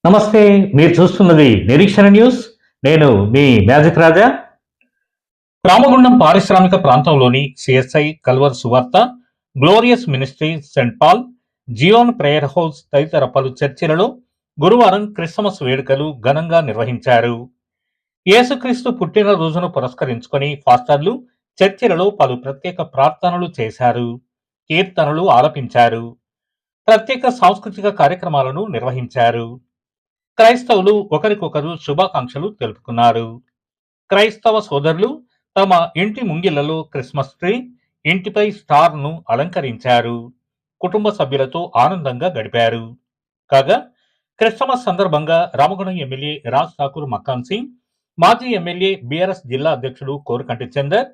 నమస్తే. మీరు చూస్తున్నది నిరీక్షణ న్యూస్. నేను మీ మ్యాజిక్ రాజా. రామగుండం పారిశ్రామిక ప్రాంతంలోని సిఎస్ఐ కల్వర్ సువార్త, glorious ministry, saint Paul, Zion prayer house తదితర పలు చర్చిలలో గురువారం క్రిస్మస్ వేడుకలు ఘనంగా నిర్వహించారు. యేసుక్రీస్తు పుట్టినరోజును పురస్కరించుకొని ఫాస్టర్లు చర్చిలలో పలు ప్రత్యేక ప్రార్థనలు చేశారు, కీర్తనలు ఆలపించారు, ప్రత్యేక సాంస్కృతిక కార్యక్రమాలను నిర్వహించారు. క్రైస్తవులు ఒకరికొకరు శుభాకాంక్షలు తెలుపుకున్నారు. క్రైస్తవ సోదరులు తమ ఇంటి ముంగిళ్లలో క్రిస్మస్ ట్రీ, ఇంటిపై స్టార్ను అలంకరించారు, కుటుంబ సభ్యులతో ఆనందంగా గడిపారు. కాగా క్రిస్మస్ సందర్భంగా రామగుండం ఎమ్మెల్యే రాజ్ ఠాకూర్ మక్కాన్ సింగ్, మాజీ ఎమ్మెల్యే బీఆర్ఎస్ జిల్లా అధ్యక్షుడు కోరుకంటి చందర్,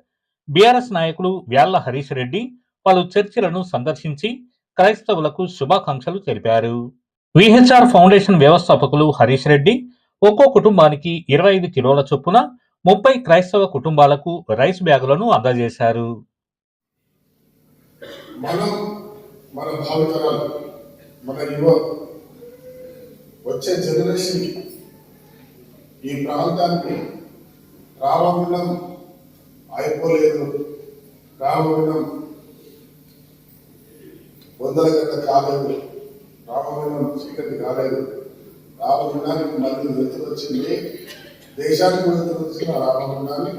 బీఆర్ఎస్ నాయకులు వ్యాళ్ల హరీష్ రెడ్డి పలు చర్చిలను సందర్శించి క్రైస్తవులకు శుభాకాంక్షలు తెలిపారు. విహెచ్ఆర్ ఫౌండేషన్ వ్యవస్థాపకులు హరీష్ రెడ్డి ఒక్కో కుటుంబానికి 25 కిలోల చొప్పున 30 క్రైస్తవ కుటుంబాలకు రైస్ బ్యాగులను అందజేశారు. మన భావితరాలు, మన యువ వచ్చే జనరేషన్ ఈ ప్రాంతానికి రామగుండం అయిపోలేదు, రామగుండం వందల గంట కాలేదు, రామగుండం చీకటి కాలేదు, రామగుండానికి మళ్ళీ వెతుకొచ్చింది, దేశానికి వెతుకొచ్చిన రామగుండాన్ని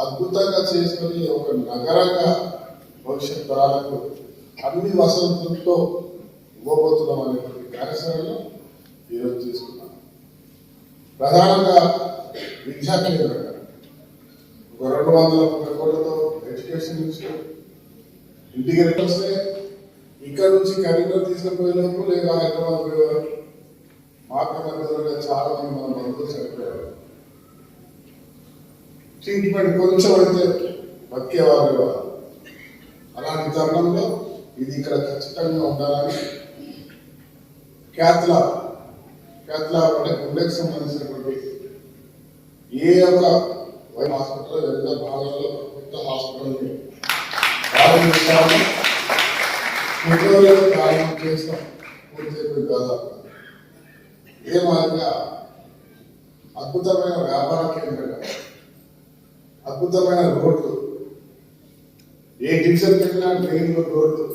అద్భుతంగా చేసుకుని ఒక నగరంగా భవిష్యత్ తరాలకు అన్ని వసతులతో ఇవ్వబోతున్నాం అనేటువంటి కార్యక్రమంలో ఈరోజు తీసుకున్నాం. ప్రధానంగా విద్యా కేంద్రంగా ఒక 230 కోట్లతో ఎడ్యుకేషన్ ఇన్స్టిట్యూట్ ఇంటిగ్రేట్ వస్తే ఇక్కడ నుంచి కరీంనగర్ తీసుకుపోయేలోపు లేదా హైదరాబాద్ పోయేవారు మార్గమధ్యంగా చాలా మంది మన బంధువులు చనిపోయారు. ట్రీట్మెంట్ కొంచెం అయితే బతికేవారు. అలాంటి తరుణంలో ఇది ఇక్కడ ఖచ్చితంగా ఉండాలని క్యాథ్లా అంటే గుండెకి సంబంధించినటువంటి ఏ ఒక్క హాస్పిటల్ ఎంత భాగంలో కొత్త హాస్పిటల్ని ప్రారంభించాలని ఫిబ్రవరిలో ప్రారంభం చేస్తాం. పూర్తి దాదాపు ఏ మాదిరిగా అద్భుతమైన వ్యాపార కేంద్రంగా, అద్భుతమైన రోడ్లు, ఏ డివిజన్కి వెళ్ళినా డ్రైన్లు, రోడ్లు,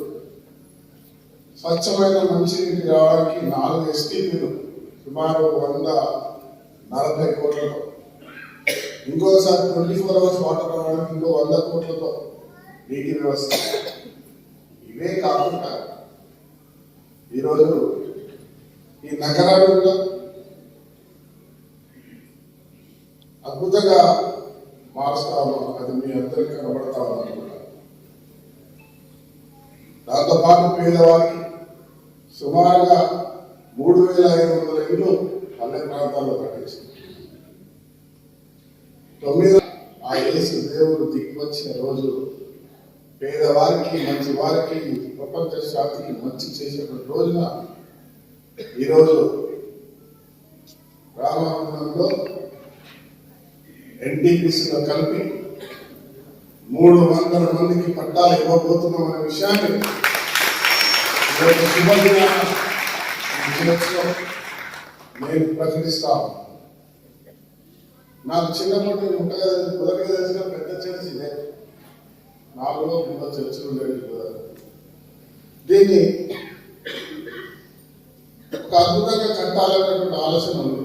స్వచ్ఛమైన మంచినీటి రావడానికి 4 ఎస్టీపీలు సుమారు 140 కోట్లతో, ఇంకోసారి 24 అవర్స్ వాటర్ రావడానికి ఇంకో 100 కోట్లతో నీటి వ్యవస్థ. ఇవే కాకుండా ఈరోజు ఈ నగరాలు కూడా అద్భుతంగా మారుస్తాము. అది మీ అందరికీ కనబడతా ఉందన్నమాట. దాంతోపాటు పేదవారికి సుమారుగా 3500 ఇళ్ళు పల్లె ప్రాంతాల్లో కట్టించింది. 9 ఆ యేసు దేవుడు దిగివచ్చిన రోజు పేదవారికి, మంచి వారికి, ప్రపంచ శాంతికి మంచి చేసేటువంటి రోజున ఈరోజు రామగుండంలో ఎన్టీపీసీలో కలిపి 300 మందికి పట్టాలు ఇవ్వబోతున్నాం అనే విషయాన్ని శుభదినాన్ని నేను ప్రకటిస్తాను. నాకు చిన్నప్పటి మొదటిగా తెలిసిన పెద్ద చర్చి ఇదే. 4 3 చర్చలు ఉండేవి. దీన్ని ఒక అద్భుతంగా కట్టాలనేటువంటి ఆలోచన ఉంది.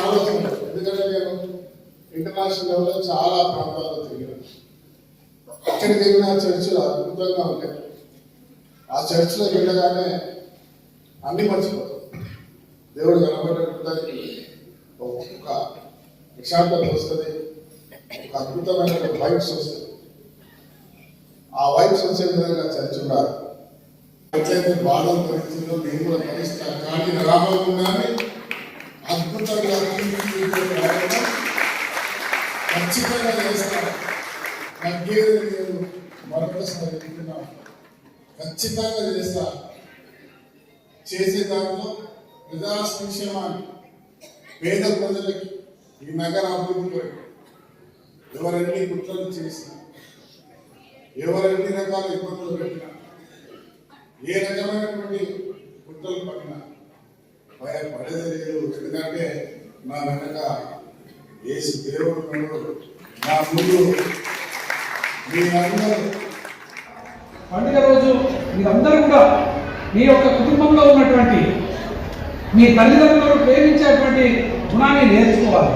ఆలోచన ఎందుకంటే నేను ఇంటర్నేషనల్ లెవెల్లో చాలా ప్రాంతాల్లో తిరిగాను. ఎక్కడికి వెళ్ళిన చర్చిలు అద్భుతంగా ఉంటాయి. ఆ చర్చిలోకి వెళ్ళగానే అన్ని మర్చిపోతాం. దేవుడు కనబడేటువంటి ఒక ప్రశాంతత వస్తుంది, ఒక అద్భుతమైన వైబ్స్ వస్తుంది. ఆ వైబ్స్ వచ్చే విధంగా చర్చ్ ఉండాలి. ఎట్లయితే బాధలు పరిస్థితుల్లో నేను కూడా భరిస్తాను, కానీ రాబోతున్నాన్ని అద్భుతంగా ఖచ్చితంగా చేస్తాను. తగ్గేది నేను మరొకసారి చెప్తున్నాను, ఖచ్చితంగా చేస్తా. చేసే దాంట్లో ప్రజా సంక్షేమాన్ని, పేద ప్రజలకి, ఈ నగర అభివృద్ధి కొరకు ఎవరెన్ని కుట్రలు చేసినా, ఎవరెన్ని రకాల ఇబ్బందులు పెట్టినా, ఏ రకమైనటువంటి గుంటలు పక్కన పడేది లేదు. ఎందుకంటే నా వెనక ఏసు దేవుడు ఉన్నాడు. నా ముందు మీరందరూ పండుగ రోజు మీరందరూ కూడా మీ యొక్క కుటుంబంలో ఉన్నటువంటి మీ తల్లిదండ్రులను ప్రేమించేటువంటి గుణాన్ని నేర్చుకోవాలి.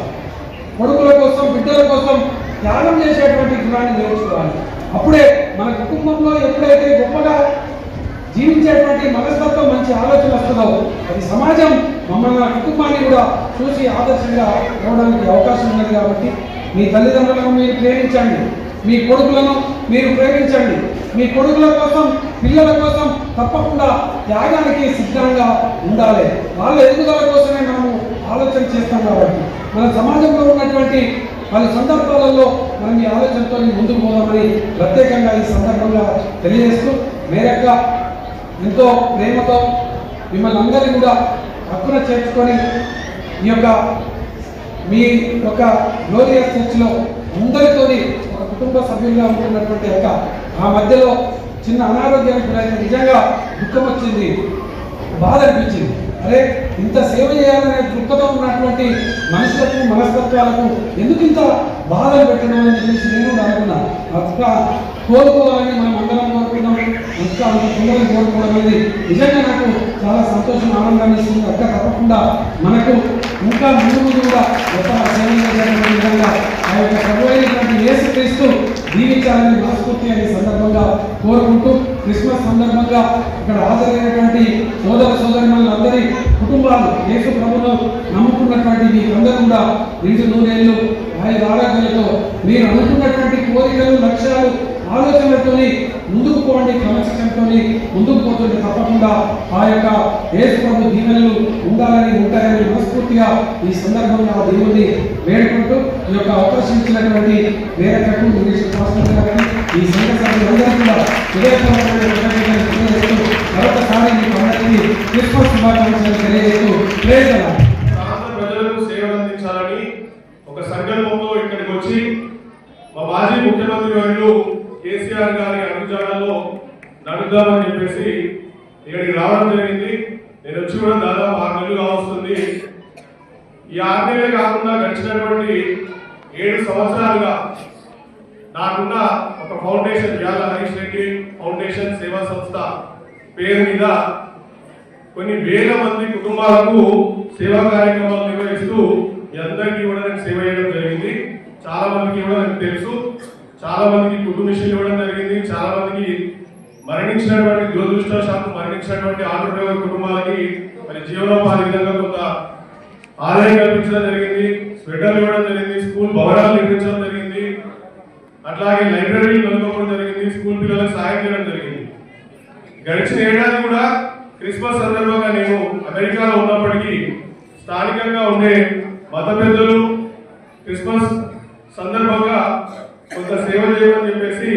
కొడుకుల కోసం, బిడ్డల కోసం త్యాగం చేసేటువంటి గుణాన్ని నేర్చుకోవాలి. అప్పుడే మన కుటుంబంలో ఎప్పుడైతే గొప్పగా జీవించేటువంటి మనస్తత్వం, మంచి ఆలోచన వస్తుందో అది సమాజం మమ్మల్ని కుటుంబాన్ని కూడా చూసి ఆదర్శంగా ఇవ్వడానికి అవకాశం ఉన్నది. కాబట్టి మీ తల్లిదండ్రులను మీరు ప్రేమించండి, మీ కొడుకులను మీరు ప్రేమించండి. మీ కొడుకుల కోసం, పిల్లల కోసం తప్పకుండా త్యాగానికి సిద్ధంగా ఉండాలి. వాళ్ళ ఎదుగుదల కోసమే మనము ఆలోచన చేస్తాం. కాబట్టి మన సమాజంలో ఉన్నటువంటి పలు సందర్భాలలో మనం ఈ ఆలోచనతో ముందుకు పోదామని ప్రత్యేకంగా ఈ సందర్భంగా తెలియజేస్తూ, మేరక్క ఎంతో ప్రేమతో మిమ్మల్ని అందరినీ కూడా హక్కున చేర్చుకొని ఈ యొక్క మీ యొక్క గ్లోరియస్ చర్చ్లో అందరితోని ఒక కుటుంబ సభ్యులుగా ఉంటున్నటువంటి యొక్క ఆ మధ్యలో చిన్న అనారోగ్యానికి గురైతే నిజంగా దుఃఖం వచ్చింది, బాధ అనిపించింది. అరే, ఇంత సేవ చేయాలనే దృక్పథం ఉన్నటువంటి మనుషులకు, మనస్తత్వాలకు ఎందుకు ఇంత బాధలు పెట్టడం అని చెప్పేసి నేను అనుకున్నా. అక్క కోరుకోవాలని మనం అందరం కోరుకున్నాం. ఇంకా అంత తొందరగా కోరుకోవడం అనేది నిజంగా నాకు చాలా సంతోషం, ఆనందాన్ని ఇస్తుంది. అక్క తప్పకుండా మనకు ఇంకా ముందు కూడా గొప్ప సేవ చేయాలనే విధంగా ఆ యొక్క ప్రభు అయినటువంటి యేసుక్రీస్తు దీవించాలని మనస్ఫూర్తిగా ఈ సందర్భంగా కోరుకుంటూ, క్రిస్మస్ సందర్భంగా ఇక్కడ హాజరైనటువంటి సోదర సోదరిమణులందరి కుటుంబాలు, యేసు ప్రభును నమ్ముకున్నటువంటి మీకందరూ కూడా నిండు నూరేళ్ళు ఆయన ఆరోగ్యాలతో మీరు అనుకున్నటువంటి కోరికలు, లక్ష్యాలు, ఆలోచనలతోని ముందుకు పోండి. క్రమశిక్షణతో ముందుకు పోతుంటే తప్పకుండా ఆ యొక్క యేసు ప్రభు దీవెనలు ఉండాలని, ఉంటాయని మనస్ఫూర్తిగా ఈ సందర్భంగా ఆ దేవుడిని వేడుకుంటూ ఈ యొక్క అవకాశం ఇచ్చినటువంటి మేరకకు ఈ సంఘ సభ్యులందరూ కూడా మరొకసారి మీకు అందరికీ క్రిస్మస్ శుభాకాంక్షలు తెలియజేస్తూ ప్రజలకు సేవలు అందించాలని ఒక సంకల్పంలో ఇక్కడికి వచ్చి మా మాజీ ముఖ్యమంత్రి వర్యులు కేసీఆర్ గారి అడుగుజాడల్లో నడుద్దామని చెప్పేసి ఇక్కడికి రావడం జరిగింది. నేను వచ్చి కూడా దాదాపు 6 నెలలు వస్తుంది. ఈ 6 నెలలే కాకుండా గడిచినటువంటి 7 సంవత్సరాలుగా నాకున్న ఒక ఫౌండేషన్, యాల హరీష్ రెడ్డి ఫౌండేషన్ సేవా సంస్థ పేరు మీద కొన్ని వేల మంది కుటుంబాలకు సేవా కార్యక్రమాలు నిర్వహిస్తూ అందరికీ కూడా నేను సేవ చేయడం జరిగింది. చాలా మందికి కూడా నాకు తెలుసు, చాలా మందికి కుటుంబిషన్లు ఇవ్వడం జరిగింది. చాలా మందికి మరణించినటువంటి, దురదృష్టవశాత్తు మరణించినటువంటి ఆటో డ్రైవర్ కుటుంబాలకి మరి జీవనోపాధి విధంగా కొంత ఆదాయం కల్పించడం జరిగింది. స్వెటర్లు ఇవ్వడం జరిగింది, స్కూల్ భవనాలు నిర్మించడం జరిగింది, అట్లాగే లైబ్రరీలు నెలకొల్పడం జరిగింది, స్కూల్ పిల్లలకు సాయం చేయడం జరిగింది. గడిచిన ఏడాది కూడా క్రిస్మస్ సందర్భంగా నేను అమెరికాలో ఉన్నప్పటికీ స్థానికంగా ఉండే మత పెద్దలు క్రిస్మస్ సందర్భంగా కొంత సేవ చేయమని చెప్పేసి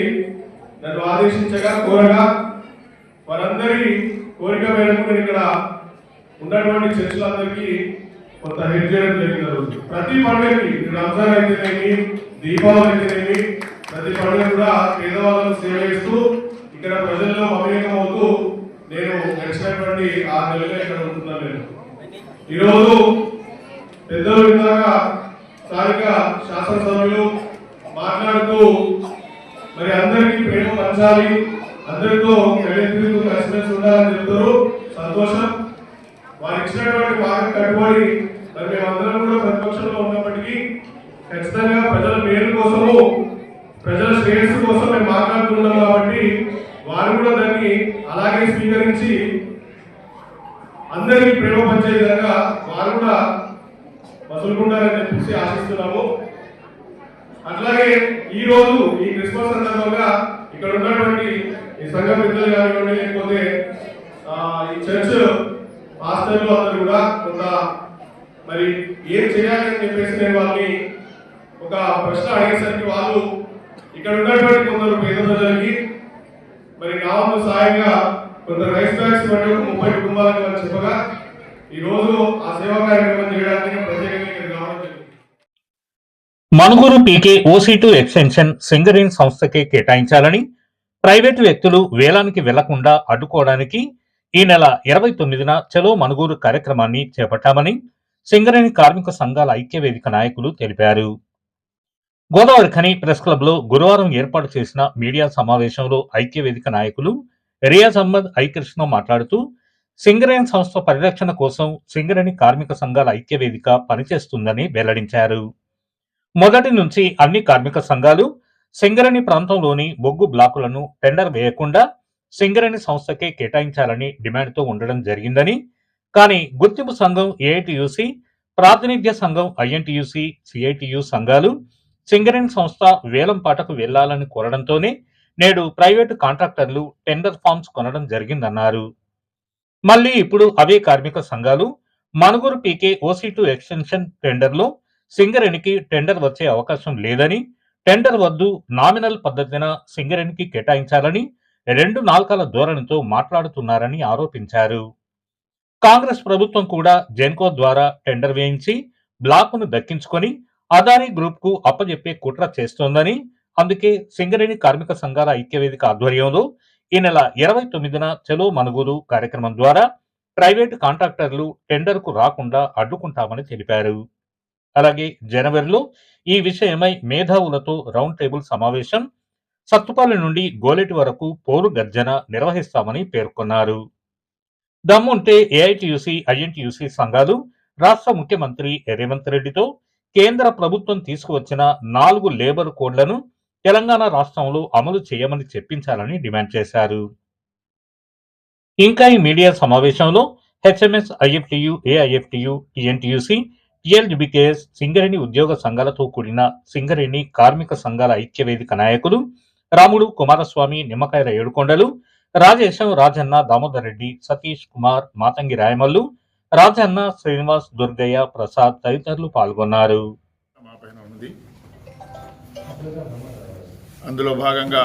నన్ను ఆదేశించగా, కోరగా వారందరి కోరిక మేరకు నేను ఇక్కడ ఉన్నటువంటి చర్చలందరికీ కొంత హెల్ప్ చేయడం జరిగింది. ప్రతి పండుగకి, రంజాన్ అయితేనేమి, దీపావళి అయితేనేమి, ప్రతి పండుగ కూడా పేదవాళ్ళను సేవ చేస్తూ ఇక్కడ ప్రజల్లో మమేకం అవుతూ నేను గడిచినటువంటి 6 నెలలుగా ఇక్కడ ఉంటున్నాను. నేను ఈరోజు పెద్దలు విన్నాక స్థానిక శాసనసభ్యులు మాట్లాడుతూ మరి అందరికీ ప్రేమ పంచాలి, అందరితో కలిసి కలిసిమెలిసి ఉండాలని చెప్తారు. సంతోషం. వారు ఇచ్చినటువంటి మాట కట్టుబడి మరి మేమందరం కూడా ప్రతిపక్షంలో ఉన్నప్పటికీ ఖచ్చితంగా ప్రజల మేలు కోసము, ప్రజల శ్రేయస్సు కోసం మేము మాట్లాడుతున్నాం. కాబట్టి వారు కూడా దాన్ని అలాగే స్వీకరించి అందరికీ ప్రేమ పంచే విధంగా వారు కూడా వదులుకుంటారని చెప్పేసి ఆశిస్తున్నాము. అట్లాగే ఈ రోజు ఈ క్రిస్మస్ సందర్భంగా ఇక్కడ ఉన్నటువంటి ఈ సంఘ పెద్దలు కానివ్వండి, లేకపోతే ఈ చర్చ్ పాస్టర్లు అందరూ కూడా కొంత మరి ఏం చేయాలని చెప్పేసి నేను వాళ్ళని ఒక ప్రశ్న అడిగేసరికి వాళ్ళు ఇక్కడ ఉన్నటువంటి కొందరు పేద ప్రజలకి మరి నా వంతు సాయంగా కొంత రైస్ బ్యాగ్స్ వంటి 30 కుటుంబాలకు వాళ్ళు చెప్పగా ఈ రోజు ఆ సేవా కార్యక్రమం చేయడానికి ప్రత్యేకంగా ఇక్కడ రావడం జరిగింది. మణుగూరు పీకే ఓసీ2 ఎక్స్టెన్షన్ సింగరేణి సంస్థకే కేటాయించాలని, ప్రైవేటు వ్యక్తులు వేలానికి వెళ్లకుండా అడ్డుకోవడానికి ఈ నెల 29న చలో మనుగూరు కార్యక్రమాన్ని చేపట్టామని సింగరేణి కార్మిక సంఘాల ఐక్యవేదిక నాయకులు తెలిపారు. గోదావరి ఖని ప్రెస్ క్లబ్ లో గురువారం ఏర్పాటు చేసిన మీడియా సమావేశంలో ఐక్యవేదిక నాయకులు రియాజ్ అహ్మద్ ఐకృష్ణ మాట్లాడుతూ సింగరేణి సంస్థ పరిరక్షణ కోసం సింగరేణి కార్మిక సంఘాల ఐక్యవేదిక పనిచేస్తుందని వెల్లడించారు. మొదటి నుంచి అన్ని కార్మిక సంఘాలు సింగరేణి ప్రాంతంలోని బొగ్గు బ్లాకులను టెండర్ వేయకుండా సింగరేణి సంస్థకే కేటాయించాలని డిమాండ్తో ఉండడం జరిగిందని, కానీ గుర్తింపు సంఘం ఏఐటియుసి, ప్రాతినిధ్య సంఘం ఐఎన్టీయూసీ, సిఐటియు సంఘాలు సింగరేణి సంస్థ వేలంపాటకు వెళ్లాలని కోరడంతోనే నేడు ప్రైవేటు కాంట్రాక్టర్లు టెండర్ ఫామ్స్ కొనడం జరిగిందన్నారు. మళ్లీ ఇప్పుడు అవే కార్మిక సంఘాలు మనుగూరు పీకే ఓసీ2 ఎక్స్టెన్షన్ టెండర్లో సింగరేణికి టెండర్ వచ్చే అవకాశం లేదని, టెండర్ వద్దు, నామినల్ పద్ధతిన సింగరేణికి కేటాయించాలని 2 నాల్కాల ధోరణితో మాట్లాడుతున్నారని ఆరోపించారు. కాంగ్రెస్ ప్రభుత్వం కూడా జెన్కో ద్వారా టెండర్ వేయించి బ్లాకును దక్కించుకొని అదానీ గ్రూప్ కు అప్పజెప్పే కుట్ర చేస్తోందని, అందుకే సింగరేణి కార్మిక సంఘాల ఐక్యవేదిక ఆధ్వర్యంలో ఈ నెల 29న చలో మనుగూరు కార్యక్రమం ద్వారా ప్రైవేటు కాంట్రాక్టర్లు టెండర్కు రాకుండా అడ్డుకుంటామని తెలిపారు. అలాగే జనవరిలో ఈ విషయమై మేధావులతో రౌండ్ టేబుల్ సమావేశం, సత్తుపల్లి నుండి గోలెటి వరకు పోరు గర్జన నిర్వహిస్తామని పేర్కొన్నారు. దమ్ముంటే ఏఐటియుసి, ఐఎన్టీయూసీ సంఘాలు రాష్ట్ర ముఖ్యమంత్రి రేవంత్ రెడ్డితో కేంద్ర ప్రభుత్వం తీసుకువచ్చిన 4 లేబర్ కోడ్లను తెలంగాణ రాష్ట్రంలో అమలు చేయమని చెప్పించాలని డిమాండ్ చేశారు. ఇంకా ఈ మీడియా సమావేశంలో HMS, IFTU, AIFTU, TNTUC, TLGBKS, Singareni ఉద్యోగ సంఘాలతో కూడిన సింగరేణి కార్మిక సంఘాల ఐక్యవేదిక నాయకులు రాముడు, కుమారస్వామి, నిమ్మకాయల ఏడుకొండలు, రాజేశం, రాజన్న, దామోదర్ రెడ్డి, సతీష్ కుమార్, మాతంగి రాయమల్లు, రాజన్న, శ్రీనివాస్, దుర్గయ్య, ప్రసాద్ తదితరులు పాల్గొన్నారు. అందులో భాగంగా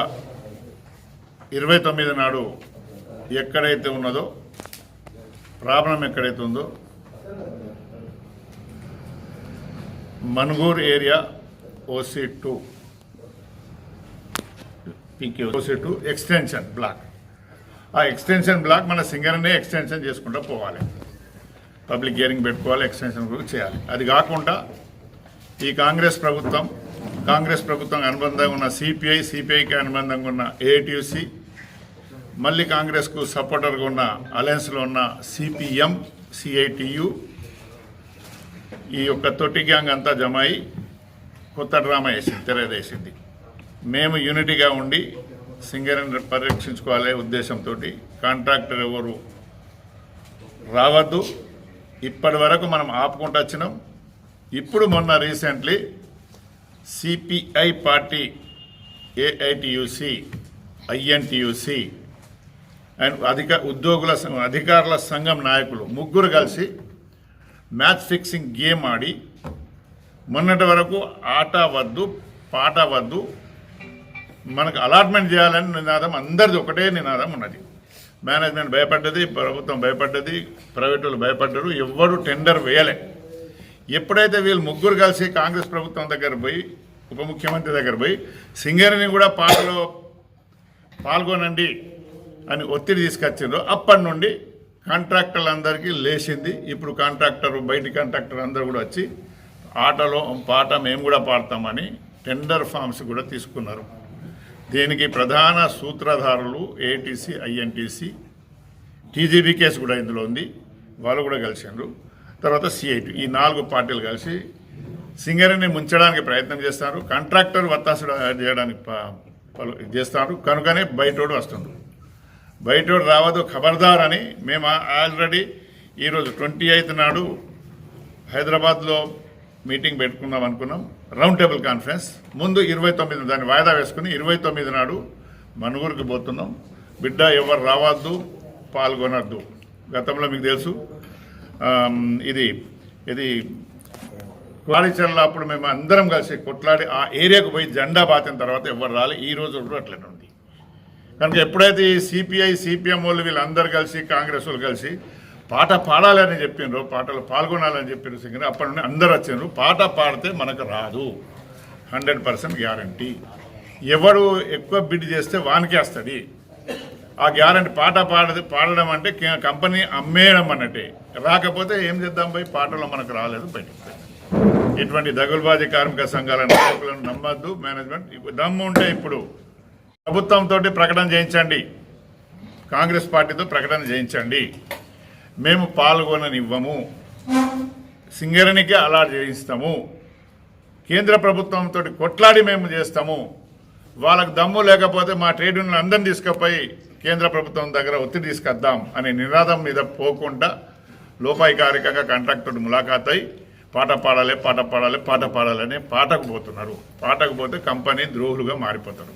29 నాడు ఎక్కడైతే ఉన్నదో ప్రాబ్లం ఎక్కడైతే ఉందో మనుగూరు ఏరియా ఓసీ2 పీకే ఓసీ2 ఎక్స్టెన్షన్ బ్లాక్, ఆ ఎక్స్టెన్షన్ బ్లాక్ మన సింగరేణి ఎక్స్టెన్షన్ చేసుకుంటూ పోవాలి, పబ్లిక్ హియరింగ్ పెట్టుకోవాలి, ఎక్స్టెన్షన్ చేయాలి. అది కాకుండా ఈ కాంగ్రెస్ ప్రభుత్వం అనుబంధంగా ఉన్న సిపిఐకి అనుబంధంగా ఉన్న ఏఐటియుసి, మళ్ళీ కాంగ్రెస్కు సపోర్టర్గా ఉన్న అలయన్స్లో ఉన్న సిపిఎం, సిఐటియు, ఈ యొక్క తొట్టి గ్యాంగ్ అంతా జమ అయి కొత్త డ్రామా వేసింది, తెరదేసింది. మేము యూనిటీగా ఉండి సింగరేణిని పరిరక్షించుకోవాలనే ఉద్దేశంతో కాంట్రాక్టర్ ఎవరు రావద్దు, ఇప్పటి వరకు మనం ఆపుకుంటూ వచ్చినాం. ఇప్పుడు మొన్న recently CPI party, AITUC, INTUC and అధికారుల సంఘం నాయకులు ముగ్గురు కలిసి మ్యాచ్ ఫిక్సింగ్ గేమ్ ఆడి మొన్నటి వరకు ఆట వద్దు, పాట వద్దు, మనకు అలాట్మెంట్ చేయాలని నినాదం, అందరిది ఒకటే నినాదం ఉన్నది. మేనేజ్మెంట్ భయపడ్డది, ప్రభుత్వం భయపడ్డది, ప్రైవేట్ వాళ్ళు భయపడ్డారు, ఎవ్వరు టెండర్ వేయలే. ఎప్పుడైతే వీళ్ళు ముగ్గురు కలిసి కాంగ్రెస్ ప్రభుత్వం దగ్గర పోయి, ఉప ముఖ్యమంత్రి దగ్గర పోయి సింగరేణిని కూడా పాటలో పాల్గొనండి అని ఒత్తిడి తీసుకొచ్చిండ్రో అప్పటి నుండి కాంట్రాక్టర్లందరికీ లేచింది. ఇప్పుడు బయటి కాంట్రాక్టర్ అందరూ కూడా వచ్చి ఆటలో పాట మేము కూడా పాడతామని టెండర్ ఫామ్స్ కూడా తీసుకున్నారు. దీనికి ప్రధాన సూత్రధారులు ఏఐటీసీ, ఐఎన్టీసీ, టీజీబీకేఎస్ కూడా ఇందులో ఉంది, వాళ్ళు కూడా కలిసిండ్రు. తర్వాత సిఐటి, ఈ 4 పార్టీలు కలిసి సింగరేణిని ముంచడానికి ప్రయత్నం చేస్తారు, కాంట్రాక్టర్ వత్తాసుడు చేయడానికి చేస్తారు. కనుకనే బయటోడు వస్తుండ్రు. బయటోడు రావద్దు, ఖబర్దార్ అని మేము ఆల్రెడీ ఈరోజు 28 నాడు హైదరాబాద్లో మీటింగ్ పెట్టుకుందాం అనుకున్నాం, రౌండ్ టేబుల్ కాన్ఫరెన్స్. ముందు 29 దాన్ని వాయిదా వేసుకుని 29 నాడు మనుగూరుకి పోతున్నాం. బిడ్డ ఎవరు రావద్దు, పాల్గొనద్దు. గతంలో మీకు తెలుసు ఇది కోడిచెర్ల అప్పుడు మేము అందరం కలిసి కొట్లాడి ఆ ఏరియాకు పోయి జెండా బాతిన తర్వాత ఎవరు రాలి, ఈ రోజు కూడా అట్లనే ఉంది. కనుక ఎప్పుడైతే ఈ సిపిఐ, సిపిఎం వాళ్ళు వీళ్ళందరూ కలిసి, కాంగ్రెస్ వాళ్ళు కలిసి పాట పాడాలని చెప్పిండ్రు, పాటలు పాల్గొనాలని చెప్పిండ్రు సింగర్, అప్పటి నుండి అందరు వచ్చిండ్రు. పాట పాడితే మనకు రాదు, 100% గ్యారంటీ. ఎవడు ఎక్కువ బిడ్ చేస్తే వానికే వస్తుంది. ఆ గ్యారంటీ పాట పాడడం అంటే కంపెనీ అమ్మేయడం అన్నట్టే. రాకపోతే ఏం చేద్దాం పోయి పాటలో మనకు రాలేదు బయటికి. ఇటువంటి దగులుబాజీ కార్మిక సంఘాల నాయకులను నమ్మద్దు. మేనేజ్మెంట్ దమ్ము ఉంటే ఇప్పుడు ప్రభుత్వంతో ప్రకటన చేయించండి, కాంగ్రెస్ పార్టీతో ప్రకటన చేయించండి. మేము పాల్గొననివ్వము, సింగరేణికే అలాట్ చేయిస్తాము, కేంద్ర ప్రభుత్వంతో కొట్లాడి మేము చేస్తాము. వాళ్ళకు దమ్ము లేకపోతే మా ట్రేడ్ యూనియన్ అందరిని తీసుకుపోయి కేంద్ర ప్రభుత్వం దగ్గర ఒత్తిడి తీసుకొద్దాం అనే నినాదం మీద పోకుండా లోపాయికారికంగా కాంట్రాక్టర్ ములాఖాత్ అయి పాట పాడాలి పాట పాడాలి పాట పాడాలని పాటకు పోతున్నారు. పాటకు పోతే కంపెనీ ద్రోహులుగా మారిపోతారు.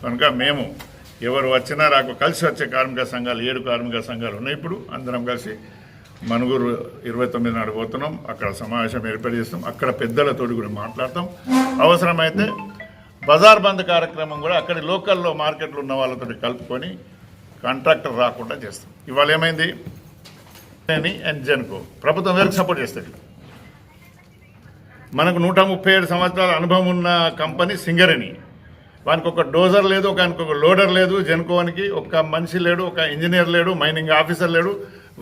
కనుక మేము ఎవరు వచ్చినా రాకు కలిసి వచ్చే కార్మిక సంఘాలు 7 కార్మిక సంఘాలు ఉన్నాయి. ఇప్పుడు అందరం కలిసి మనుగురు 29 నాడు పోతున్నాం. అక్కడ సమావేశం ఏర్పాటు చేస్తాం. అక్కడ పెద్దలతోటి కూడా మాట్లాడతాం. అవసరమైతే బజార్ బంద్ కార్యక్రమం కూడా అక్కడ లోకల్లో మార్కెట్లో ఉన్న వాళ్ళతో కలుపుకొని కాంట్రాక్టర్ రాకుండా చేస్తాం. ఇవాళ ఏమైంది అండ్ జెన్కో ప్రభుత్వం వేరకు సపోర్ట్ చేస్తుంది. మనకు 137 సంవత్సరాల అనుభవం ఉన్న కంపెనీ సింగరేణి. వానికి ఒక డోజర్ లేదు, వానికి ఒక లోడర్ లేదు. జెన్కోవానికి ఒక మనిషి లేడు, ఒక ఇంజనీర్ లేడు, మైనింగ్ ఆఫీసర్ లేడు.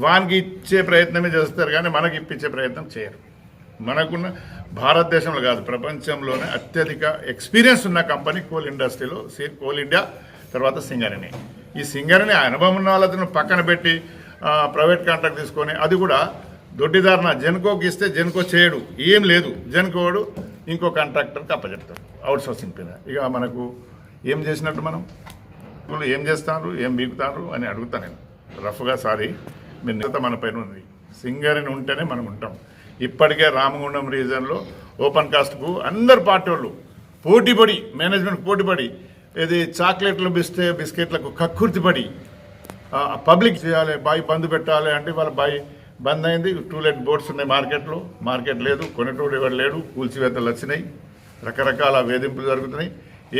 వానికి ఇచ్చే ప్రయత్నమే చేస్తారు కానీ మనకి ఇప్పించే ప్రయత్నం చేయరు. మనకున్న భారతదేశంలో కాదు ప్రపంచంలోనే అత్యధిక ఎక్స్పీరియన్స్ ఉన్న కంపెనీ కోల్ ఇండస్ట్రీలో కోల్ ఇండియా, తర్వాత సింగరేణి. ఈ సింగరేణి అనుభవం ఉన్న వాళ్ళతో పక్కన పెట్టి ప్రైవేట్ కాంట్రాక్ట్ తీసుకొని అది కూడా దొడ్డిదారున జెన్కోకి ఇస్తే జెన్కో చేయడు, ఏం లేదు. జెన్కోడు ఇంకో కాంట్రాక్టర్కి అప్పచెప్తారు అవుట్ సోర్సింగ్ పైన. ఇక మనకు ఏం చేసినట్టు మనం ఏం చేస్తారు, ఏం బీకుతారు అని అడుగుతాను నేను రఫ్గా. సారీ, మీరు మన పైన ఉంది. సింగరేణి ఉంటేనే మనం ఉంటాం. ఇప్పటికే రామగుండం రీజన్లో ఓపెన్ కాస్ట్కు అందరు పార్టీ వాళ్ళు పోటీపడి, మేనేజ్మెంట్ పోటీపడి, ఇది చాక్లెట్లు బిస్కెట్లకు కక్కుర్తిపడి పబ్లిక్ చేయాలి, బాయ్ బంద్ పెట్టాలి అంటే వాళ్ళ బాయ్ బంద్ అయింది. టూలెట్ బోర్డ్స్ ఉన్నాయి మార్కెట్లో, మార్కెట్ లేదు, కొనేటోడు ఎవరు లేడు, కూల్చివేతలు వచ్చినాయి, రకరకాల వేధింపులు జరుగుతున్నాయి.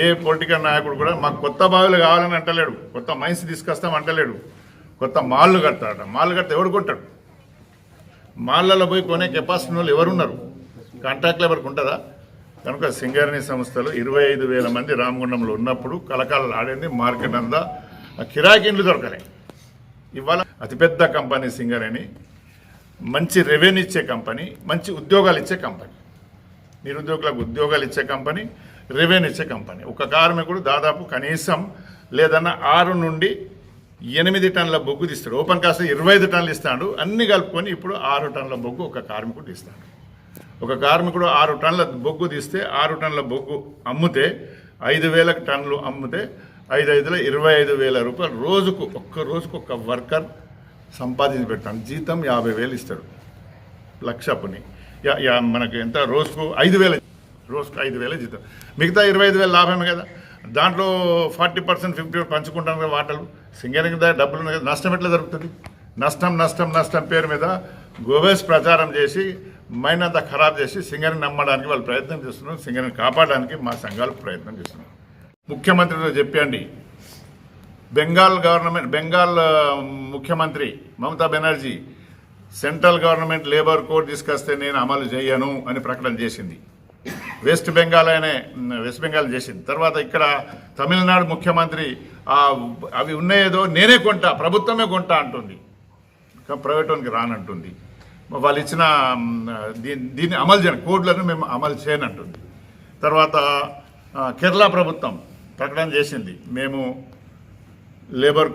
ఏ పొలిటికల్ నాయకుడు కూడా మాకు కొత్త బావిలు కావాలని అంటలేడు, కొత్త మైన్స్ తీసుకొస్తాం అంటలేడు. కొత్త మాళ్ళు కడతాడట. మాళ్ళు కడితే ఎవడు కొట్టాడు? మాళ్ళలో పోయి కొనే కెపాసిటీ వాళ్ళు ఎవరున్నారు? కాంట్రాక్ట్లు ఎవరికి ఉంటుందా? కనుక సింగరేణి సంస్థలు 25,000 మంది రామగుండంలో ఉన్నప్పుడు కలకాలలు ఆడింది. మార్కెట్ అంతా కిరాయికి ఇండ్లు దొరకలే. ఇవాళ అతిపెద్ద కంపెనీ సింగరేణి, మంచి రెవెన్యూ ఇచ్చే కంపెనీ, మంచి ఉద్యోగాలు ఇచ్చే కంపెనీ, నిరుద్యోగులకు ఉద్యోగాలు ఇచ్చే కంపెనీ, రెవెన్యూ ఇచ్చే కంపెనీ. ఒక కార్మికుడు దాదాపు కనీసం లేదన్నా 6 నుండి 8 టన్నుల బొగ్గు తీస్తాడు. ఓపెన్ కాస్ట్ 25 టన్నులు ఇస్తాడు. అన్ని కలుపుకొని ఇప్పుడు 6 టన్నుల బొగ్గు ఒక కార్మికుడు ఇస్తాడు. ఒక కార్మికుడు 6 టన్నుల బొగ్గు తీస్తే 6 టన్నుల బొగ్గు అమ్మితే 5,000 టన్నులు అమ్మితే 5,500 25,000 రూపాయలు రోజుకు, ఒక్క రోజుకు ఒక వర్కర్ సంపాదించి పెట్టాను. జీతం 50,000 ఇస్తాడు లక్ష పని. మనకి ఎంత రోజుకు 5,000, రోజుకు 5,000 జీతం. మిగతా 25,000 లాభమే కదా. దాంట్లో 40% 50% పంచుకుంటాను కదా వాటలు. సింగరేణి దగ్గర డబ్బులు ఉన్నాయి కదా. నష్టం ఎట్లా జరుగుతుంది? నష్టం పేరు మీద గోబెల్స్ ప్రచారం చేసి మైండ్ అంతా ఖరాబ్ చేసి సింగరేణి నమ్మడానికి వాళ్ళు ప్రయత్నం చేస్తున్నారు. సింగరేణి కాపాడడానికి మా సంఘాలు ప్రయత్నం చేస్తున్నారు. ముఖ్యమంత్రితో చెప్పండి, బెంగాల్ ముఖ్యమంత్రి Mamata Banerjee central government labour code తీసుకొస్తే నేను అమలు చేయను అని ప్రకటన చేసింది. వెస్ట్ బెంగాల్ చేసింది. తర్వాత ఇక్కడ తమిళనాడు ముఖ్యమంత్రి అవి ఉన్నాయేదో నేనే కొంటా, ప్రభుత్వమే కొంటా అంటుంది, ప్రైవేట్ వానికి రానంటుంది. వాళ్ళు ఇచ్చిన దీన్ని అమలు చేయను, కోడ్లను మేము అమలు చేయనంటుంది. తర్వాత కేరళ ప్రభుత్వం ప్రకటన చేసింది, మేము లేబర్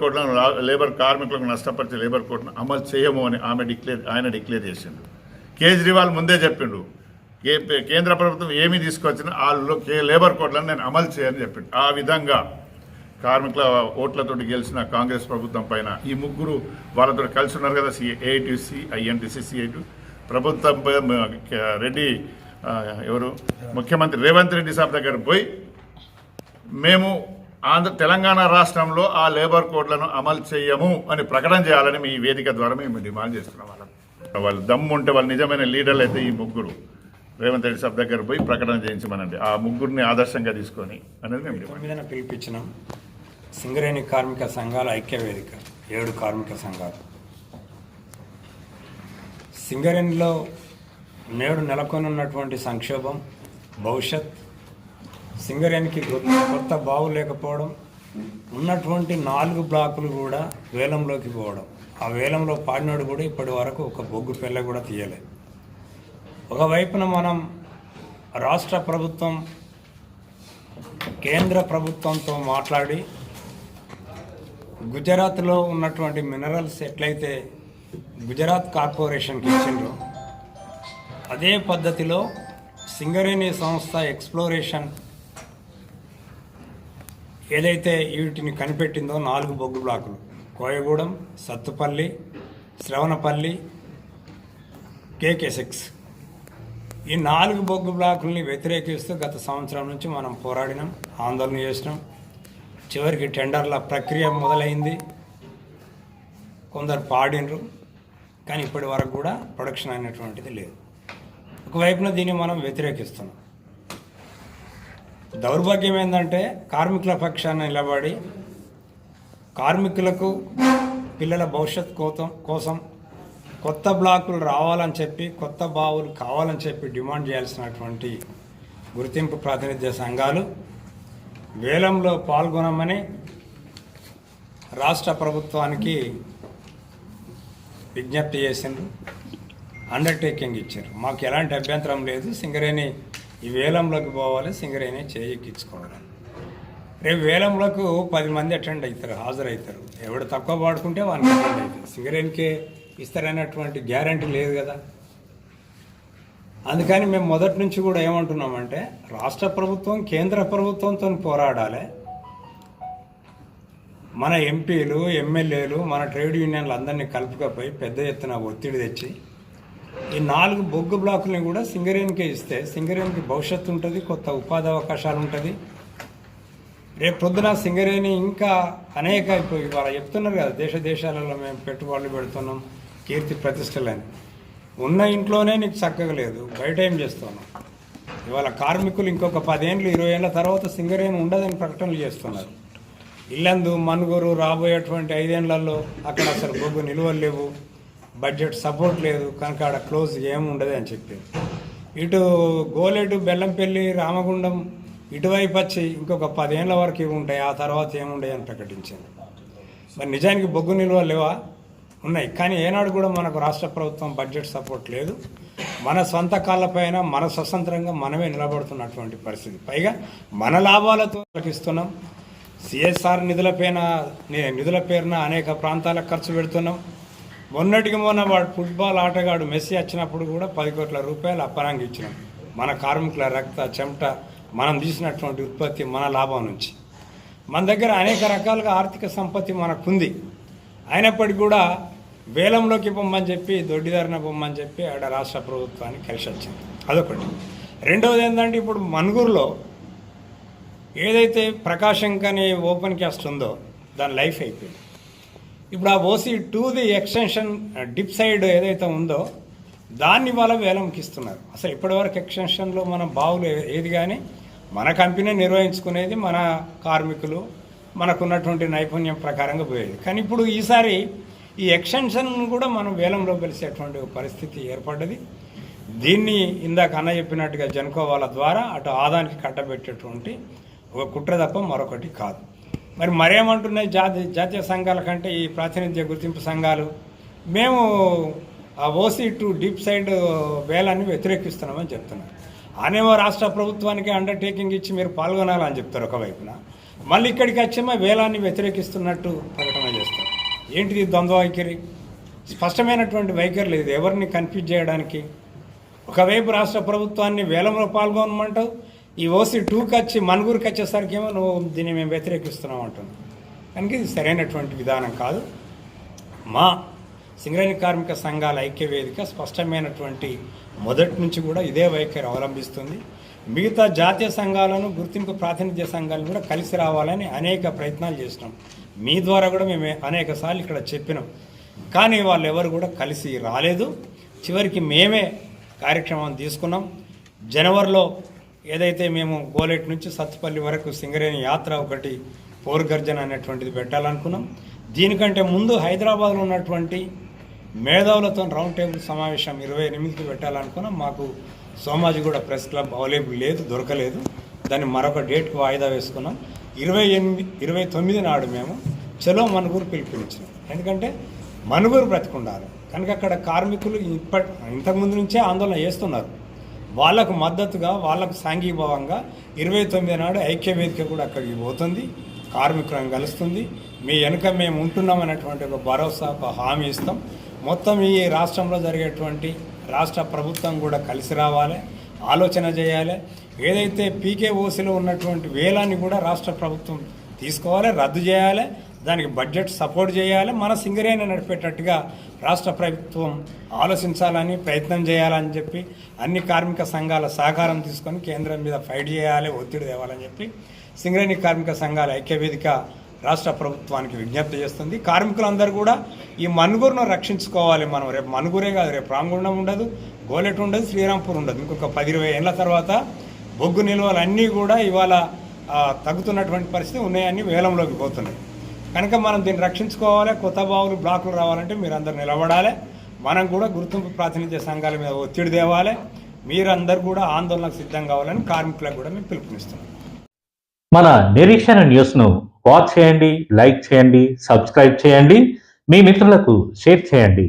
కార్మికులకు నష్టపరిచే లేబర్ కోడ్ను అమలు చేయము అని ఆయన డిక్లేర్ చేసిండు. కేజ్రీవాల్ ముందే చెప్పిండు, కేంద్ర ప్రభుత్వం ఏమీ తీసుకొచ్చినా వాళ్ళు లేబర్ కోడ్లను నేను అమలు చేయని చెప్పిండు. ఆ విధంగా కార్మికుల ఓట్లతోటి గెలిచిన కాంగ్రెస్ ప్రభుత్వం పైన ఈ ముగ్గురు వాళ్ళతో కలిసి ఉన్నారు కదా, ఏఐటీసీ, ఐఎన్టీసీ, సిఐటి ప్రభుత్వం రెడ్డి ఎవరు ముఖ్యమంత్రి రేవంత్ రెడ్డి సాబ్ దగ్గర పోయి మేము తెలంగాణ రాష్ట్రంలో ఆ లేబర్ కోడ్లను అమలు చేయము అని ప్రకటన చేయాలని మీ వేదిక ద్వారా మేము డిమాండ్ చేస్తున్నాం. వాళ్ళు దమ్ము ఉంటే వాళ్ళు నిజమైన లీడర్లు అయితే ఈ ముగ్గురు రేవంత్ రెడ్డి సాబ్ దగ్గర పోయి ప్రకటన చేయించమనండి, ఆ ముగ్గురిని ఆదర్శంగా తీసుకొని అనేది మేము డిమాండ్ పిలిపించినాం. సింగరేణి కార్మిక సంఘాల ఐక్య వేదిక 7 కార్మిక సంఘాలు సింగరేణిలో నేడు నెలకొనున్నటువంటి సంక్షోభం, భవిష్యత్, సింగరేణికి కొత్త బావు లేకపోవడం, ఉన్నటువంటి 4 బ్లాకులు కూడా వేలంలోకి పోవడం, ఆ వేలంలో పాడినాడు కూడా ఇప్పటి వరకు ఒక బొగ్గు పిల్ల కూడా తీయలేదు. ఒకవైపున మనం రాష్ట్ర ప్రభుత్వం కేంద్ర ప్రభుత్వంతో మాట్లాడి గుజరాత్లో ఉన్నటువంటి మినరల్స్ ఎట్లయితే గుజరాత్ కార్పొరేషన్కి ఇచ్చిండ్రో అదే పద్ధతిలో సింగరేణి సంస్థ ఎక్స్ప్లోరేషన్ ఏదైతే వీటిని కనిపెట్టిందో 4 బొగ్గు బ్లాకులు కోయగూడెం, సత్తుపల్లి, శ్రవణపల్లి, KK6 ఈ 4 బొగ్గు బ్లాకుల్ని వ్యతిరేకిస్తూ గత సంవత్సరం నుంచి మనం పోరాడినాం, ఆందోళన చేసినాం. చివరికి టెండర్ల ప్రక్రియ మొదలైంది, కొందరు పాడినరు, కానీ ఇప్పటి వరకు కూడా ప్రొడక్షన్ అయినటువంటిది లేదు. ఒకవైపున దీన్ని మనం వ్యతిరేకిస్తున్నాం. దౌర్భాగ్యం ఏంటంటే కార్మికుల పక్షాన నిలబడి కార్మికులకు పిల్లల భవిష్యత్ కోసం కొత్త బ్లాకులు రావాలని చెప్పి, కొత్త బావులు కావాలని చెప్పి డిమాండ్ చేయాల్సినటువంటి గుర్తింపు ప్రాతినిధ్య సంఘాలు వేలంలో పాల్గొనమని రాష్ట్ర ప్రభుత్వానికి విజ్ఞప్తి చేసిండ్రు, అండర్టేకింగ్ ఇచ్చారు. మాకు ఎలాంటి అభ్యంతరం లేదు, సింగరేణి ఈ వేలంలోకి పోవాలి, సింగరేణి చేయించుకోవాలి. రేపు వేలంలోకి 10 మంది అటెండ్ అవుతారు, హాజరవుతారు. ఎవడు తక్కువ పాడుకుంటే వాళ్ళకి అటెండ్ అవుతారు. సింగరేణికే ఇస్తారనేటువంటి గ్యారంటీ లేదు కదా. అందుకని మేము మొదటి నుంచి కూడా ఏమంటున్నామంటే రాష్ట్ర ప్రభుత్వం కేంద్ర ప్రభుత్వంతో పోరాడాలి. మన ఎంపీలు, ఎమ్మెల్యేలు, మన ట్రేడ్ యూనియన్లు అందరినీ కలుపుకపోయి పెద్ద ఎత్తున ఒత్తిడి తెచ్చి ఈ 4 బొగ్గు బ్లాకుల్ని కూడా సింగరేణికే ఇస్తే సింగరేణికి భవిష్యత్తు ఉంటుంది, కొత్త ఉపాధి అవకాశాలు ఉంటుంది. రేపు పొద్దున సింగరేణి ఇంకా అనేక ఇవాళ చెప్తున్నారు కదా, దేశాలలో మేము పెట్టుబడులు పెడుతున్నాం, కీర్తి ప్రతిష్టలని. ఉన్న ఇంట్లోనే నీకు చక్కగా లేదు, బయట ఏం చేస్తున్నాం. ఇవాళ కార్మికులు ఇంకొక 10 ఏళ్ళు 20 ఏళ్ళ తర్వాత సింగరేణి ఉండదని ప్రకటనలు చేస్తున్నారు. ఇల్లందు మనుగురు రాబోయేటువంటి 5 ఏళ్లలో అక్కడ అసలు బొగ్గు నిలువలు లేవు, బడ్జెట్ సపోర్ట్ లేదు, కనుక ఆడ క్లోజ్ ఏముండదు అని చెప్పి ఇటు గోలేటు, బెల్లంపల్లి, రామగుండం ఇటువైపు వచ్చి ఇంకొక 10 ఏళ్ళ వరకు ఇవి ఉంటాయి, ఆ తర్వాత ఏముంటాయి అని ప్రకటించింది. మరి నిజానికి బొగ్గు నిల్వలు లేవా? ఉన్నాయి. కానీ ఏనాడు కూడా మనకు రాష్ట్ర ప్రభుత్వం బడ్జెట్ సపోర్ట్ లేదు. మన సొంత కాళ్ళపైన మన స్వతంత్రంగా మనమే నిలబడుతున్నటువంటి పరిస్థితి. పైగా మన లాభాలతో ఇస్తున్నాం. CSR నిధుల పేరున అనేక ప్రాంతాలకు ఖర్చు పెడుతున్నాం. మొన్నటికి మొన్న వాడు ఫుట్బాల్ ఆటగాడు మెస్సీ వచ్చినప్పుడు కూడా 10 కోట్ల రూపాయలు అప్పనంగా ఇచ్చినాం. మన కార్మికుల రక్త చెమట మనం తీసినటువంటి ఉత్పత్తి మన లాభం నుంచి. మన దగ్గర అనేక రకాలుగా ఆర్థిక సంపత్తి మనకుంది. అయినప్పటికీ కూడా వేలంలోకి పొమ్మని చెప్పి, దొడ్డిదారిన పొమ్మని చెప్పి ఆడ రాష్ట్ర ప్రభుత్వానికి కలిసి వచ్చింది. అదొకటి. రెండవది ఏంటంటే ఇప్పుడు మనుగురులో ఏదైతే ప్రకాశం కానీ ఓపెన్ క్యాస్ట్ ఉందో దాని లైఫ్ అయిపోయింది. ఇప్పుడు ఆ OC2ది ఎక్స్టెన్షన్ డిప్ సైడ్ ఏదైతే ఉందో దాన్ని వాళ్ళ వేలంకి ఇస్తున్నారు. అసలు ఇప్పటివరకు ఎక్స్టెన్షన్లో మన బావులు ఏది కానీ మన కంపెనీ నిర్వహించుకునేది, మన కార్మికులు మనకున్నటువంటి నైపుణ్యం ప్రకారంగా పోయేది. కానీ ఇప్పుడు ఈసారి ఈ ఎక్స్టెన్షన్ కూడా మనం వేలంలో కలిసేటువంటి పరిస్థితి ఏర్పడ్డది. దీన్ని ఇందాక అన్న చెప్పినట్టుగా జెన్కో వాళ్ళ ద్వారా అటు ఆదానికి కట్టబెట్టేటువంటి ఒక కుట్ర తప్ప మరొకటి కాదు. మరేమంటున్నాయి జాతీయ సంఘాల కంటే ఈ ప్రాతినిధ్య గుర్తింపు సంఘాలు, మేము ఆ OC2 డీప్ సైడ్ వేలాన్ని వ్యతిరేకిస్తున్నామని చెప్తున్నారు. అనేమో రాష్ట్ర ప్రభుత్వానికి అండర్టేకింగ్ ఇచ్చి మీరు పాల్గొనాలని చెప్తారు ఒకవైపున, మళ్ళీ ఇక్కడికి వచ్చేమో వేలాన్ని వ్యతిరేకిస్తున్నట్టు ప్రకటన చేస్తారు. ఏంటిది ద్వంద్వ వైఖరి? స్పష్టమైనటువంటి వైఖరి లేదు, ఎవరిని కన్ఫ్యూజ్ చేయడానికి. ఒకవైపు రాష్ట్ర ప్రభుత్వాన్ని వేలంలో పాల్గొనమంటావు, ఈ OC2కి వచ్చి మనుగురికి వచ్చేసరికి ఏమో నువ్వు దీన్ని మేము వ్యతిరేకిస్తున్నాం అంటున్నావు. కనుక ఇది సరైనటువంటి విధానం కాదు. మా సింగరేణి కార్మిక సంఘాల ఐక్యవేదిక స్పష్టమైనటువంటి మొదటి నుంచి కూడా ఇదే వైఖరి అవలంబిస్తుంది. మిగతా జాతీయ సంఘాలను, గుర్తింపు ప్రాతినిధ్య సంఘాలను కూడా కలిసి రావాలని అనేక ప్రయత్నాలు చేసినాం. మీ ద్వారా కూడా మేము అనేక సార్లు ఇక్కడ చెప్పినాం. కానీ వాళ్ళు ఎవరు కూడా కలిసి రాలేదు. చివరికి మేమే కార్యక్రమం తీసుకున్నాం. జనవరిలో ఏదైతే మేము గోలేట్ నుంచి సత్తుపల్లి వరకు సింగరేణి యాత్ర ఒకటి పోర్గర్జన అనేటువంటిది పెట్టాలనుకున్నాం. దీనికంటే ముందు హైదరాబాద్లో ఉన్నటువంటి మేధావులతో రౌండ్ టేబుల్ సమావేశం 28కి పెట్టాలనుకున్నాం. మాకు సోమాజిగూడ ప్రెస్ క్లబ్ అవైలబుల్ లేదు, దొరకలేదు. దాన్ని మరొక డేట్కి వాయిదా వేసుకున్నాం. 29 నాడు మేము చలో మనుగురు పిలుపునిచ్చినాం. ఎందుకంటే మనుగురు బ్రతికుండాలి కనుక అక్కడ కార్మికులు ఇంతకుముందు నుంచే ఆందోళన చేస్తున్నారు. వాళ్ళకు మద్దతుగా వాళ్ళకు సాంఘీభావంగా 29 నాడు ఐక్యవేదిక కూడా అక్కడికి పోతుంది, కార్మికులను కలుస్తుంది. మీ వెనుక మేము ఉంటున్నామనేటువంటి ఒక భరోసా, ఒక హామీ ఇస్తాం. మొత్తం ఈ రాష్ట్రంలో జరిగేటువంటి రాష్ట్ర ప్రభుత్వం కూడా కలిసి రావాలి, ఆలోచన చేయాలి. ఏదైతే పీకేఓసీలో ఉన్నటువంటి వేలాన్ని కూడా రాష్ట్ర ప్రభుత్వం తీసుకోవాలి, రద్దు చేయాలి, దానికి బడ్జెట్ సపోర్ట్ చేయాలి. మన సింగరేణి నడిపేటట్టుగా రాష్ట్ర ప్రభుత్వం ఆలోచించాలని ప్రయత్నం చేయాలని చెప్పి అన్ని కార్మిక సంఘాల సహకారం తీసుకొని కేంద్రం మీద ఫైట్ చేయాలి, ఒత్తిడి తేవాలని చెప్పి సింగరేణి కార్మిక సంఘాల ఐక్యవేదిక రాష్ట్ర ప్రభుత్వానికి విజ్ఞప్తి చేస్తుంది. కార్మికులందరూ కూడా ఈ మనుగురును రక్షించుకోవాలి. మనం రేపు మనుగురే కాదు, రేపు రామగుండం ఉండదు, గోలెట్ ఉండదు, శ్రీరాంపూర్ ఉండదు. ఇంకొక 10-20 ఏళ్ళ తర్వాత బొగ్గు నిల్వలు అన్నీ కూడా ఇవాళ తగ్గుతున్నటువంటి పరిస్థితి ఉన్నాయని వేలంలోకి పోతున్నాయి. కనుక మనం దీన్ని రక్షించుకోవాలి. కొత్త బావులు, బ్లాకులు రావాలంటే మీరందరూ నిలబడాలి. మనం కూడా గుర్తింపు ప్రాతినిధ్య సంఘాల మీద ఒత్తిడి తేవాలి. మీరందరూ కూడా ఆందోళనకు సిద్ధం కావాలని కార్మికులకు కూడా మేము పిలుపునిస్తున్నాం. మన నిరీక్షణ న్యూస్ను వాచ్ చేయండి, లైక్ చేయండి, సబ్స్క్రైబ్ చేయండి, మీ మిత్రులకు షేర్ చేయండి.